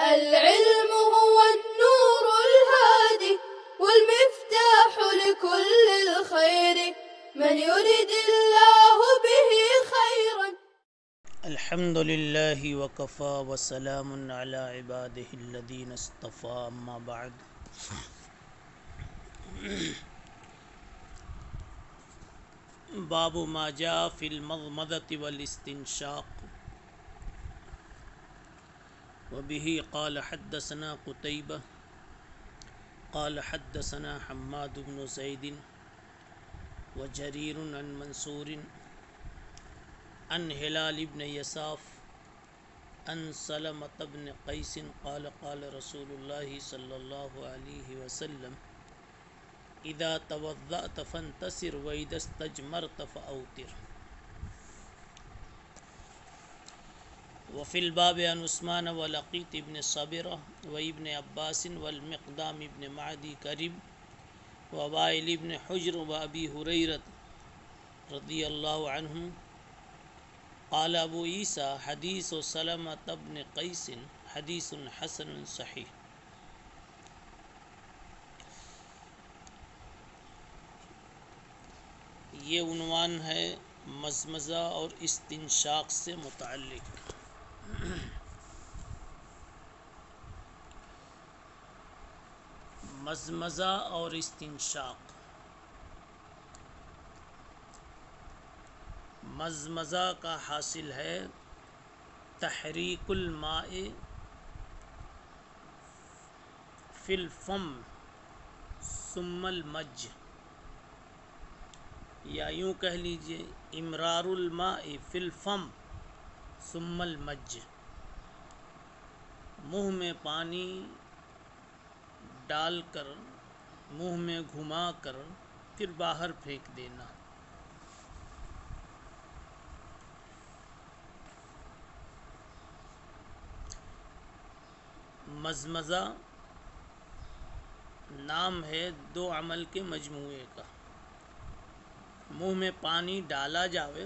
العلم هو النور الهادي والمفتاح لكل الخير من يرد الله به خيرا. الحمد للہ وکفى وسلام علی عباده الذین اصطفى اما بعد. باب ما جاء فی المضمضة والاستنشاق. وبه قال حدثنا قتيبة قال حدثنا حماد بن زيد وجرير عن منصور عن هلال بن يساف عن سلمة بن قيس قال قال رسول الله صلى الله عليه وسلم اذا توضأت فانتصر واذا استجمرت فأوتر. وفي الباب عن عثمان ولقيط بن صبرة وابن عباس والمقدام بن معدي كرب ووائل بن حجر وابي هريرة رضي الله عنهم. قال ابو عيسى حديث سلمة بن قيس حديث حسن صحيح. یہ عنوان ہے مزمزہ اور استنشاق سے متعلق. مزمزہ اور استنشاق. مزمزہ کا حاصل ہے تحریک الماء فی الفم ثم المج، یا یوں کہہ لیجئے امرار الماء فی الفم ثم المج، منہ میں پانی ڈال کر منہ میں گھما کر پھر باہر پھینک دینا. مزمزہ نام ہے دو عمل کے مجموعے کا. منہ میں پانی ڈالا جاوے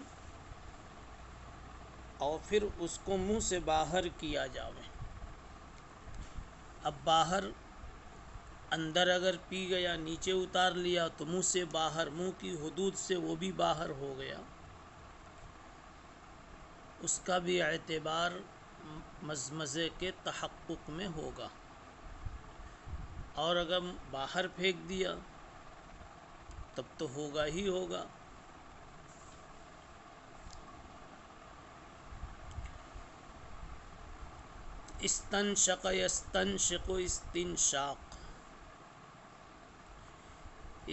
اور پھر اس کو منہ سے باہر کیا جاوے. اب باہر اندر اگر پی گیا نیچے اتار لیا تو منہ سے باہر منہ کی حدود سے وہ بھی باہر ہو گیا، اس کا بھی اعتبار مزمزے کے تحقق میں ہوگا. اور اگر باہر پھینک دیا تب تو ہوگا ہی ہوگا. استنشق یستنشق استنشاق.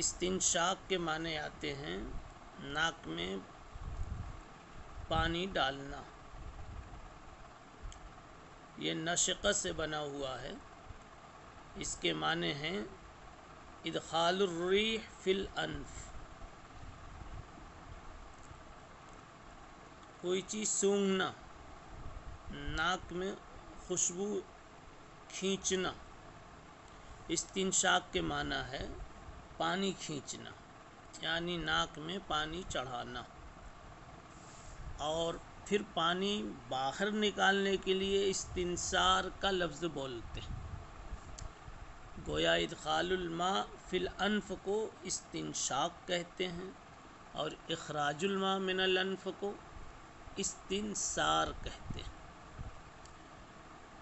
استنشاق کے معنی آتے ہیں ناک میں پانی ڈالنا. یہ نشق سے بنا ہوا ہے. اس کے معنی ہیں ادخال الریح فی الانف. کوئی چیز سونگھنا، ناک میں خوشبو کھینچنا. استنشاق کے معنی ہے پانی کھینچنا، یعنی ناک میں پانی چڑھانا اور پھر پانی باہر نکالنے کے لیے استنثار کا لفظ بولتے ہیں. گویا ادخال الماء فی الانف کو استنشاق کہتے ہیں اور اخراج الماء من الانف کو استنثار کہتے ہیں.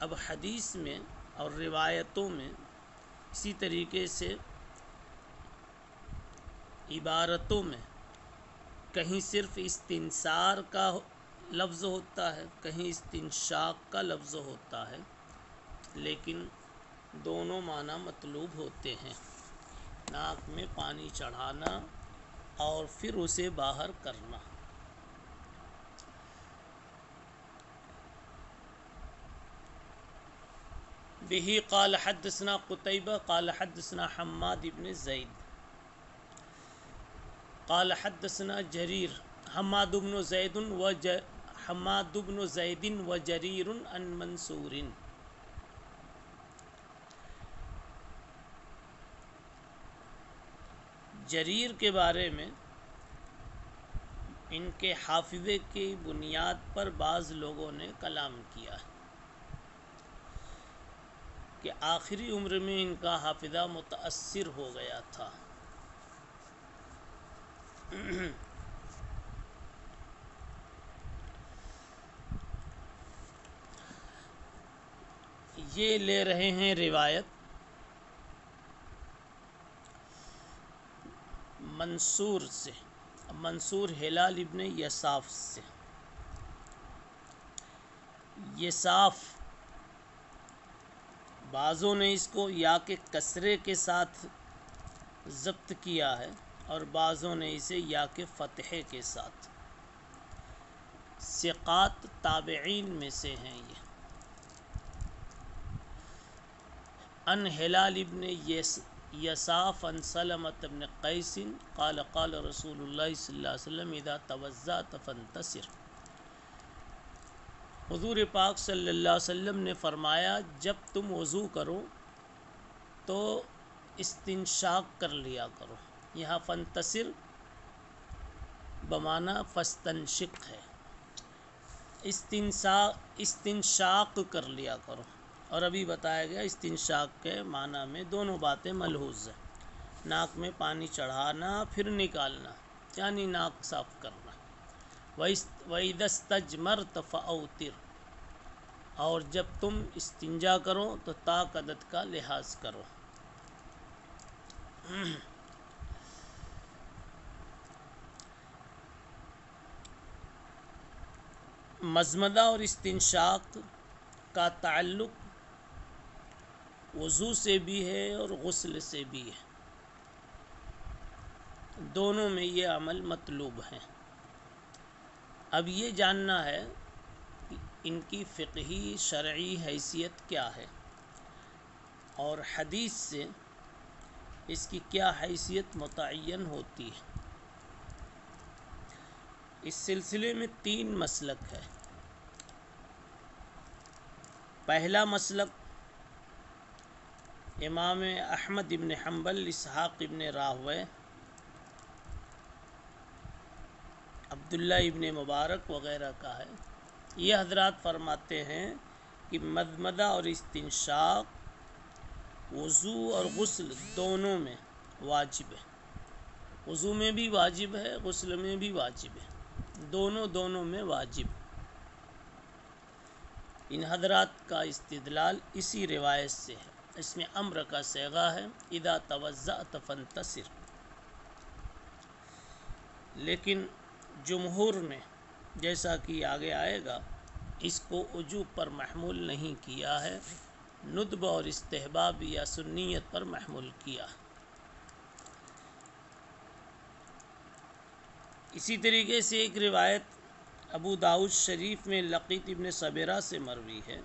اب حدیث میں اور روایتوں میں اسی طریقے سے عبارتوں میں کہیں صرف استنثار کا لفظ ہوتا ہے، کہیں استنشاق کا لفظ ہوتا ہے، لیکن دونوں معنی مطلوب ہوتے ہیں. ناک میں پانی چڑھانا اور پھر اسے باہر کرنا. به قال حدثنا قتيبة قال حدثنا حماد بن زيد قال حدثنا جرير حماد بن زيد وجرير عن منصور. جریر کے بارے میں ان کے حافظے کی بنیاد پر بعض لوگوں نے کلام کیا ہے. کہ آخری عمر میں ان کا حافظہ متاثر ہو گیا تھا۔ یہ لے رہے ہیں روایت منصور سے، منصور ہلال ابن یساف سے۔ یساف بعضوں نے اس کو یا کے کسرے کے ساتھ ضبط کیا ہے اور بعضوں نے اسے یا کے فتحے کے ساتھ۔ ثقات تابعین میں سے ہیں یہ۔ ان ہلال ابن یساف ان سلمۃ بن قیس قال قال رسول اللہ صلی اللہ علیہ وسلم اذا توضأت فانتصر۔ حضور پاک صلی اللہ علیہ وسلم نے فرمایا جب تم وضو کرو تو استنشاق کر لیا کرو۔ یہاں فانتصر بمعنی فاستنشق ہے، استنشاق کر لیا کرو، اور ابھی بتایا گیا استنشاق کے معنی میں دونوں باتیں ملحوظ ہیں، ناک میں پانی چڑھانا پھر نکالنا، یعنی ناک صاف کرنا۔ وَإِذَا اسْتَجْمَرْتَ فَأَوْتِرْ، اور جب تم استنجا کرو تو طاق عدد کا لحاظ کرو۔ مضمضہ اور استنشاق کا تعلق وضو سے بھی ہے اور غسل سے بھی ہے، دونوں میں یہ عمل مطلوب ہے۔ اب یہ جاننا ہے کہ ان کی فقہی شرعی حیثیت کیا ہے اور حدیث سے اس کی کیا حیثیت متعین ہوتی ہے۔ اس سلسلے میں 3 مسلک ہے۔ پہلا مسلک امام احمد ابن حنبل، اسحاق ابن راہوے، عبداللہ ابن مبارک وغیرہ کا ہے۔ یہ حضرات فرماتے ہیں کہ مضمضہ اور استنشاق وضو اور غسل دونوں میں واجب ہے، وضو میں بھی واجب ہے، غسل میں بھی واجب ہے، دونوں میں واجب۔ ان حضرات کا استدلال اسی روایت سے ہے، اس میں امر کا صیغہ ہے اذا توضأت فانتصر، لیکن جمہور نے جیسا کہ آگے آئے گا اس کو وجوب پر محمول نہیں کیا ہے، ندب اور استحباب یا سنیت پر محمول کیا۔ اسی طریقے سے ایک روایت ابو داؤد شریف میں لقیط ابن صبیرہ سے مروی ہے،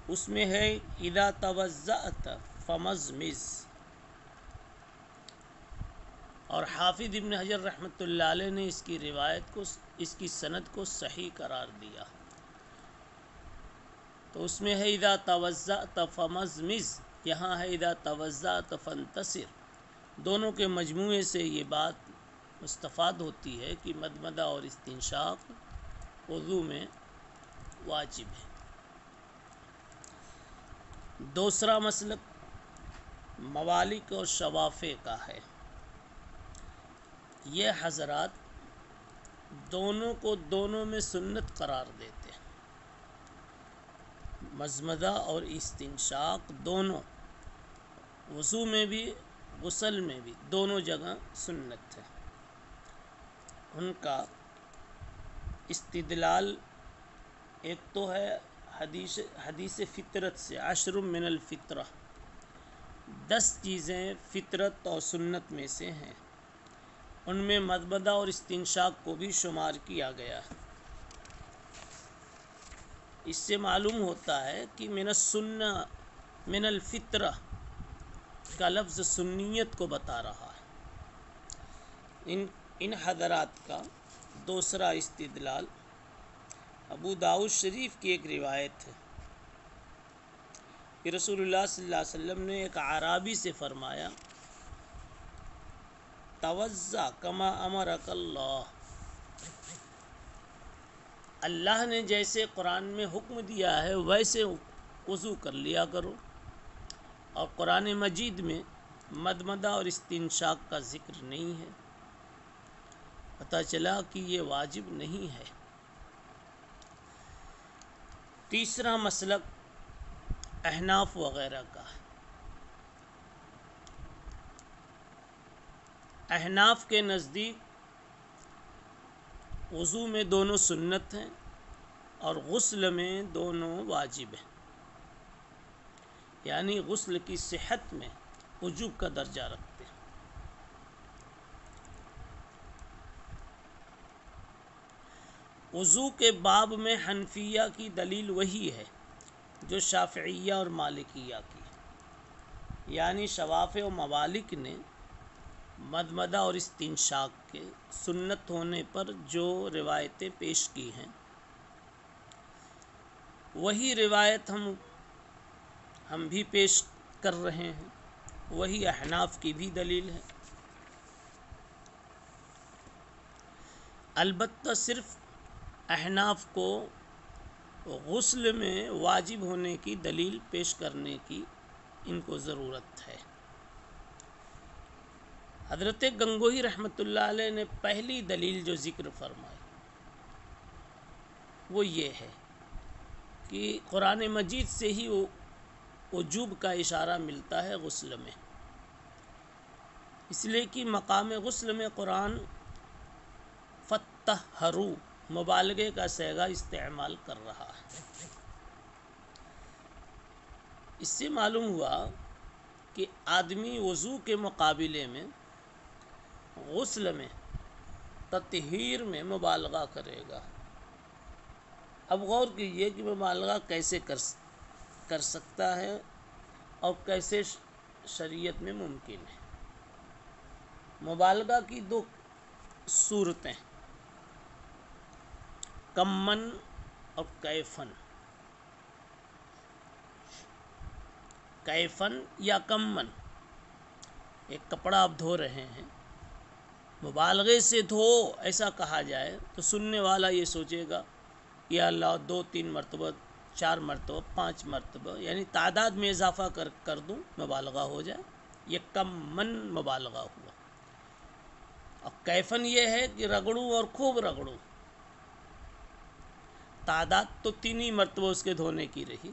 اس میں ہے اذا توضأت فمضمض، اور حافظ ابن حجر رحمۃ اللہ علیہ نے اس کی روایت کو، اس کی سند کو صحیح قرار دیا۔ تو اس میں ہے اذا توضأت فمضمض، یہاں ہے اذا توضأت فانتصر، دونوں کے مجموعے سے یہ بات مستفاد ہوتی ہے کہ مضمضہ اور استنشاق وضو میں واجب ہے۔ دوسرا مسلک موالک اور شوافع کا ہے۔ یہ حضرات دونوں کو دونوں میں سنت قرار دیتے ہیں، مضمضہ اور استنشاق دونوں، وضو میں بھی غسل میں بھی، دونوں جگہ سنت ہے۔ ان کا استدلال ایک تو ہے حدیث فطرت سے، 10 من الفطرہ، 10 چیزیں فطرت اور سنت میں سے ہیں، ان میں مضمضہ اور استنشاق کو بھی شمار کیا گیا ہے۔ اس سے معلوم ہوتا ہے کہ من السنہ من الفطرہ کا لفظ سنیت کو بتا رہا ہے۔ ان حضرات کا دوسرا استدلال ابو داؤد شریف کی ایک روایت ہے کہ رسول اللہ صلی اللہ علیہ وسلم نے ایک اعرابی سے فرمایا توضأ کما امرک اللہ، اللہ نے جیسے قرآن میں حکم دیا ہے ویسے وضو کر لیا کرو۔ اور قرآن مجید میں مدمدہ اور استنشاق کا ذکر نہیں ہے، پتہ چلا کہ یہ واجب نہیں ہے۔ تیسرا مسلک احناف وغیرہ کا ہے۔ احناف کے نزدیک وضو میں دونوں سنت ہیں اور غسل میں دونوں واجب ہیں، یعنی غسل کی صحت میں وجوب کا درجہ رکھتے ہیں۔ وضو کے باب میں حنفیہ کی دلیل وہی ہے جو شافعیہ اور مالکیہ کی ہے، یعنی شوافع و ممالک نے مدمدہ اور استنشاق کے سنت ہونے پر جو روایتیں پیش کی ہیں وہی روایت ہم بھی پیش کر رہے ہیں، وہی احناف کی بھی دلیل ہے۔ البتہ صرف احناف کو غسل میں واجب ہونے کی دلیل پیش کرنے کی ان کو ضرورت ہے۔ حضرت گنگوہی رحمۃ اللہ علیہ نے پہلی دلیل جو ذکر فرمائی وہ یہ ہے کہ قرآن مجید سے ہی وجوب کا اشارہ ملتا ہے غسل میں، اس لیے کہ مقام غسل میں قرآن فَتَّحَّرُوا مبالغے کا صیغہ استعمال کر رہا ہے۔ اس سے معلوم ہوا کہ آدمی وضو کے مقابلے میں غسل میں تطہیر میں مبالغہ کرے گا۔ اب غور کیجئے کہ مبالغہ کیسے کر سکتا ہے اور کیسے شریعت میں ممکن ہے۔ مبالغہ کی دو صورتیں کمن اور کیفن۔ کیفن یا کمن، ایک کپڑا آپ دھو رہے ہیں، مبالغے سے دھو ایسا کہا جائے تو سننے والا یہ سوچے گا یا اللہ 2 3 مرتبہ 4 مرتبہ 5 مرتبہ، یعنی تعداد میں اضافہ کر دوں مبالغہ ہو جائے، یہ کمن مبالغہ ہوا۔ اور کیفن یہ ہے کہ رگڑوں اور خوب رگڑوں، تعداد تو 3 ہی مرتبہ اس کے دھونے کی رہی،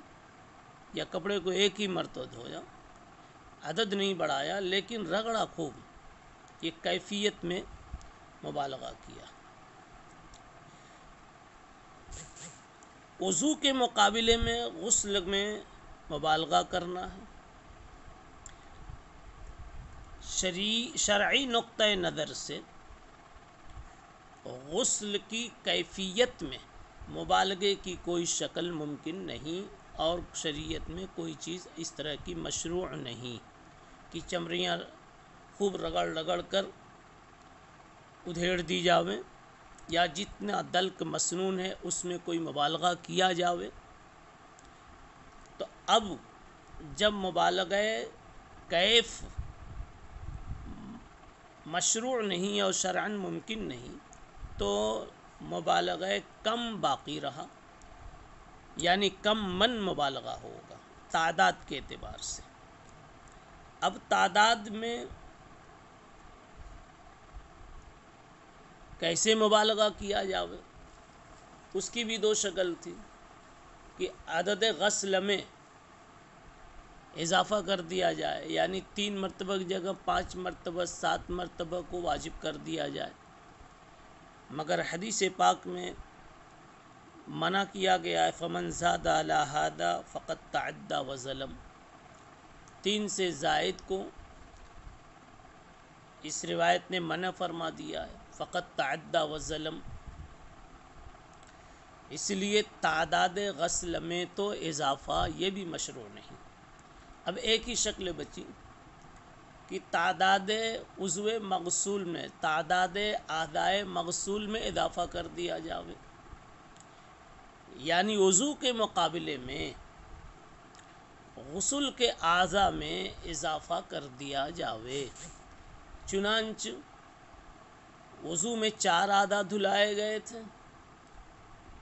یا کپڑے کو 1 ہی مرتبہ دھویا، عدد نہیں بڑھایا لیکن رگڑا خوب، یہ کیفیت میں مبالغہ کیا۔ وضو کے مقابلے میں غسل میں مبالغہ کرنا ہے۔ شرعی نقطہ نظر سے غسل کی کیفیت میں مبالغے کی کوئی شکل ممکن نہیں، اور شریعت میں کوئی چیز اس طرح کی مشروع نہیں کہ چمڑیاں خوب رگڑ کر ادھیڑ دی جاویں، یا جتنا دلک مسنون ہے اس میں کوئی مبالغہ کیا جاوے۔ تو اب جب مبالغہ کیف مشروع نہیں اور شرعاً ممکن نہیں تو مبالغہ کم باقی رہا، یعنی کم من مبالغہ ہوگا تعداد کے اعتبار سے۔ اب تعداد میں کیسے مبالغہ کیا جاوے، اس کی بھی 2 شکل تھی کہ عدد غسل میں اضافہ کر دیا جائے، یعنی 3 مرتبہ کی جگہ 5 مرتبہ 7 مرتبہ کو واجب کر دیا جائے، مگر حدیث پاک میں منع کیا گیا ہے فَمَنْ زَادَ عَلَى هَذَا فَقَدْ تَعَدَّى وَظَلَمَ۔ 3 سے زائد کو اس روایت نے منع فرما دیا ہے، فقط تعدّى وظلم، اس لیے تعداد غسل میں تو اضافہ یہ بھی مشروع نہیں۔ اب ایک ہی شکل بچی کہ تعداد عضو مغسول میں، تعداد اعضائے مغسول میں اضافہ کر دیا جاوے، یعنی وضو کے مقابلے میں غسل کے اعضاء میں اضافہ کر دیا جاوے۔ چنانچہ وضو میں 4 اعضاء دھلائے گئے تھے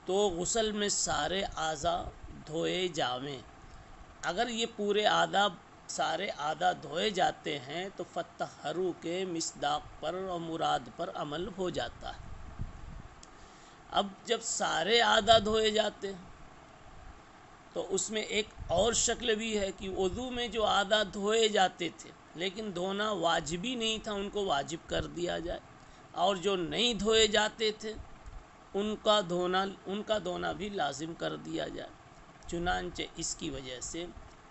تو غسل میں سارے اعضاء دھوئے جاویں، اگر یہ پورے اعضاء سارے اعضاء دھوئے جاتے ہیں تو فطہروا کے مصداق پر اور مراد پر عمل ہو جاتا ہے۔ اب جب سارے اعضاء دھوئے جاتے ہیں تو اس میں ایک اور شکل بھی ہے کہ وضو میں جو اعضاء دھوئے جاتے تھے لیکن دھونا واجبی نہیں تھا، ان کو واجب کر دیا جائے، اور جو نہیں دھوئے جاتے تھے ان کا دھونا بھی لازم کر دیا جائے۔ چنانچہ اس کی وجہ سے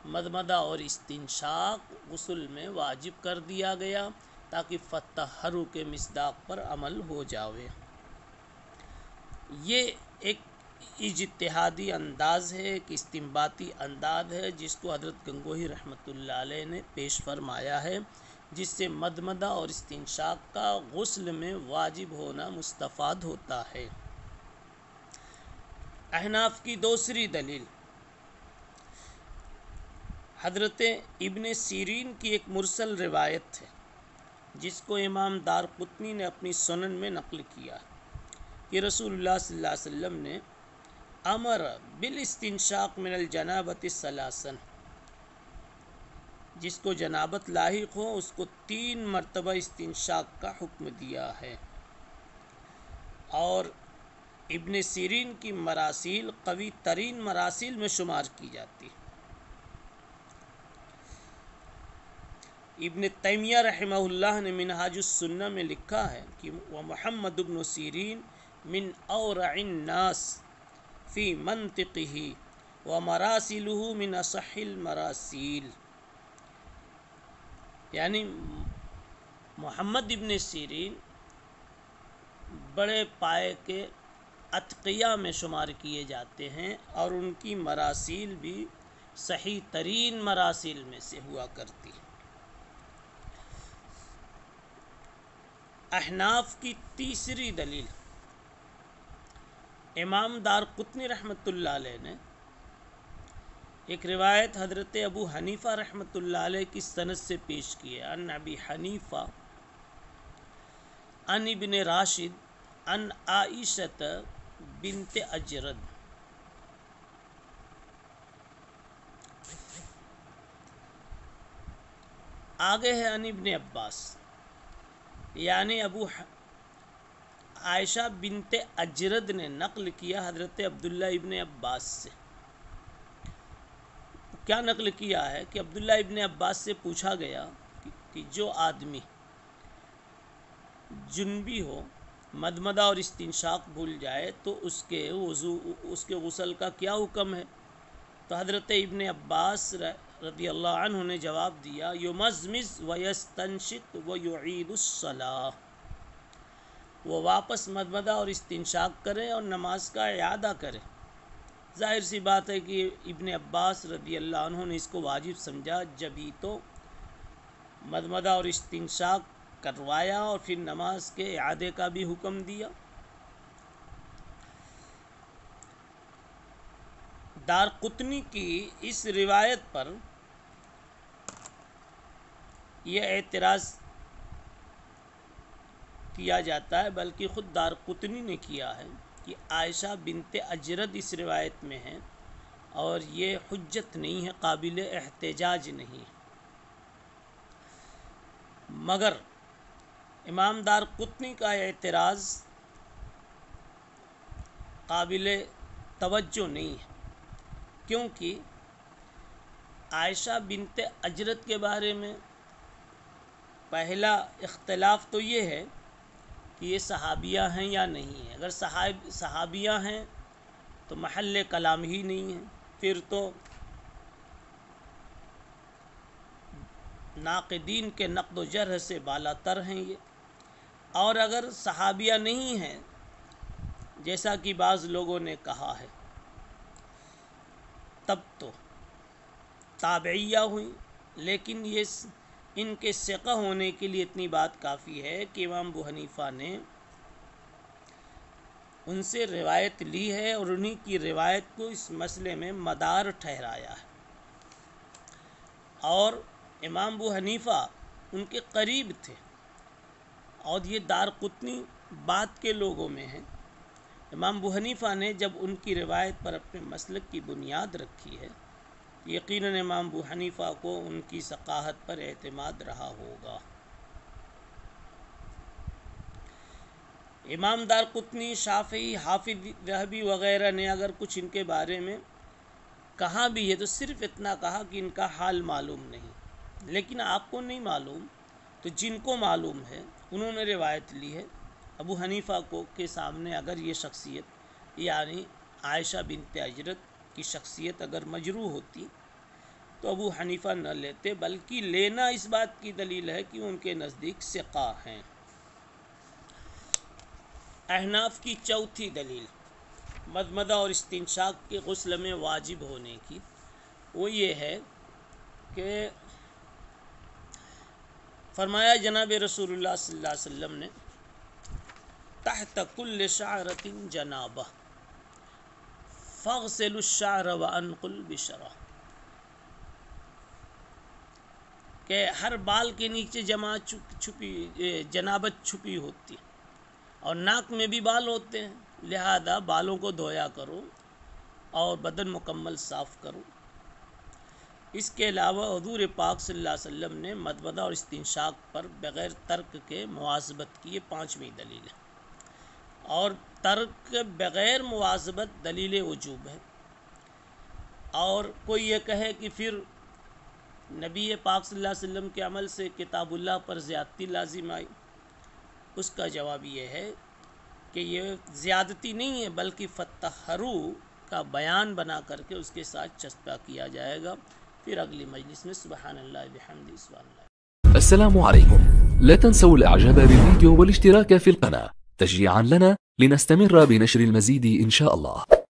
مضمضہ اور استنشاق غسل میں واجب کر دیا گیا تاکہ فطہروا کے مصداق پر عمل ہو جاوے۔ یہ ایک اجتہادی انداز ہے، ایک استنباطی انداز ہے جس کو حضرت گنگوہی رحمۃ اللہ علیہ نے پیش فرمایا ہے، جس سے مضمضہ اور استنشاق کا غسل میں واجب ہونا مستفاد ہوتا ہے۔ احناف کی دوسری دلیل حضرت ابن سیرین کی ایک مرسل روایت ہے جس کو امام دارقطنی نے اپنی سنن میں نقل کیا کہ رسول اللہ صلی اللہ علیہ وسلم نے امر بالاستنشاق من الجنابۃ ثلاثاً، جس کو جنابت لاحق ہو اس کو 3 مرتبہ استنشاق کا حکم دیا ہے۔ اور ابن سیرین کی مراسیل قوی ترین مراسیل میں شمار کی جاتی ہے۔ ابن تیمیہ رحمہ اللہ نے منہاج السنہ میں لکھا ہے کہ ومحمد بن سیرین من اورع الناس فی منطقہ ومراسلہ من اصح المراسیل، یعنی محمد ابن سیرین بڑے پائے کے اتقیاء میں شمار کیے جاتے ہیں اور ان کی مراسیل بھی صحیح ترین مراسیل میں سے ہوا کرتی ہیں۔ احناف کی تیسری دلیل امام دارقطنی رحمۃ اللہ علیہ نے ایک روایت حضرت ابو حنیفہ رحمۃ اللہ علیہ کی سند سے پیش کی ہے، ان ابی حنیفہ ان ابن راشد ان عائشہ بنت اجرد۔ آگے ہے ان ابن عباس، یعنی عائشہ بنت اجرد نے نقل کیا حضرت عبداللہ ابن عباس سے۔ کیا نقل کیا ہے کہ عبداللہ ابن عباس سے پوچھا گیا کہ جو آدمی جنبی ہو مضمضہ اور استنشاق بھول جائے تو اس کے غسل کا کیا حکم ہے؟ تو حضرت ابن عباس رضی اللہ عنہ نے جواب دیا یمزمز ویستنشق ویعید الصلاۃ، وہ واپس مضمضہ اور استنشاق کرے اور نماز کا اعادہ کرے۔ ظاہر سی بات ہے کہ ابن عباس رضی اللہ عنہ نے اس کو واجب سمجھا، جبھی تو مضمضہ اور استنشاق کروایا اور پھر نماز کے اعادے کا بھی حکم دیا۔ دارقطنی کی اس روایت پر یہ اعتراض کیا جاتا ہے، بلکہ خود دارقطنی نے کیا ہے کہ عائشہ بنت اجرد اس روایت میں ہے اور یہ حجت نہیں ہے، قابل احتجاج نہیں ہے۔ مگر امام دارقطنی کا اعتراض قابل توجہ نہیں ہے، کیونکہ عائشہ بنت اجرد کے بارے میں پہلا اختلاف تو یہ ہے کہ یہ صحابیہ ہیں یا نہیں ہیں۔ اگر صحابیہ ہیں تو محل کلام ہی نہیں ہے، پھر تو ناقدین کے نقد و جرح سے بالا تر ہیں یہ، اور اگر صحابیہ نہیں ہیں جیسا کہ بعض لوگوں نے کہا ہے تب تو تابعیہ ہوئیں، لیکن یہ ان کے ثقہ ہونے کے لیے اتنی بات کافی ہے کہ امام ابو حنیفہ نے ان سے روایت لی ہے اور انہی کی روایت کو اس مسئلے میں مدار ٹھہرایا ہے، اور امام ابو حنیفہ ان کے قریب تھے، اور یہ دارقطنی بعد کے لوگوں میں ہیں۔ امام ابو حنیفہ نے جب ان کی روایت پر اپنے مسلک کی بنیاد رکھی ہے یقیناً امام ابو حنیفہ کو ان کی ثقافت پر اعتماد رہا ہوگا۔ امام دارقطنی، شافعی، حافظ ذہبی وغیرہ نے اگر کچھ ان کے بارے میں کہا بھی ہے تو صرف اتنا کہا کہ ان کا حال معلوم نہیں، لیکن آپ کو نہیں معلوم تو جن کو معلوم ہے انہوں نے روایت لی ہے۔ ابو حنیفہ کو کے سامنے اگر یہ شخصیت یعنی عائشہ بنت حجرت کی شخصیت اگر مجروح ہوتی تو ابو حنیفہ نہ لیتے، بلکہ لینا اس بات کی دلیل ہے کہ ان کے نزدیک ثقہ ہیں۔ احناف کی چوتھی دلیل مضمضہ اور استنشاق کے غسل میں واجب ہونے کی، وہ یہ ہے کہ فرمایا جناب رسول اللہ صلی اللہ علیہ وسلم نے تحت کل شعرۃ جنابہ فاغسلوا الشعر وانقوا البشرہ، کہ ہر بال کے نیچے جنابت چھپی ہوتی ہے اور ناک میں بھی بال ہوتے ہیں، لہذا بالوں کو دھویا کرو اور بدن مکمل صاف کرو۔ اس کے علاوہ حضور پاک صلی اللہ علیہ وسلم نے مضمضہ اور استنشاق پر بغیر ترک کے مواظبت کی، یہ پانچویں دلیل ہے، اور ترک بغیر مواظبت دلیل وجوب ہے۔ اور کوئی یہ کہے کہ پھر نبی پاک صلی اللہ علیہ وسلم کے عمل سے کتاب اللہ پر زیادتی لازم آئی، اس کا جواب یہ ہے کہ یہ زیادتی نہیں ہے بلکہ فتحرو کا بیان بنا کر کے اس کے ساتھ چسپاں کیا جائے گا۔ پھر اگلی مجلس میں سبحان اللہ بحمدہ سبحان اللہ۔ السلام عليكم، لا تنسوا الاعجاب بالفيديو والاشتراك في القناة تشجيعا لنا لنستمر بنشر المزيد إن شاء الله.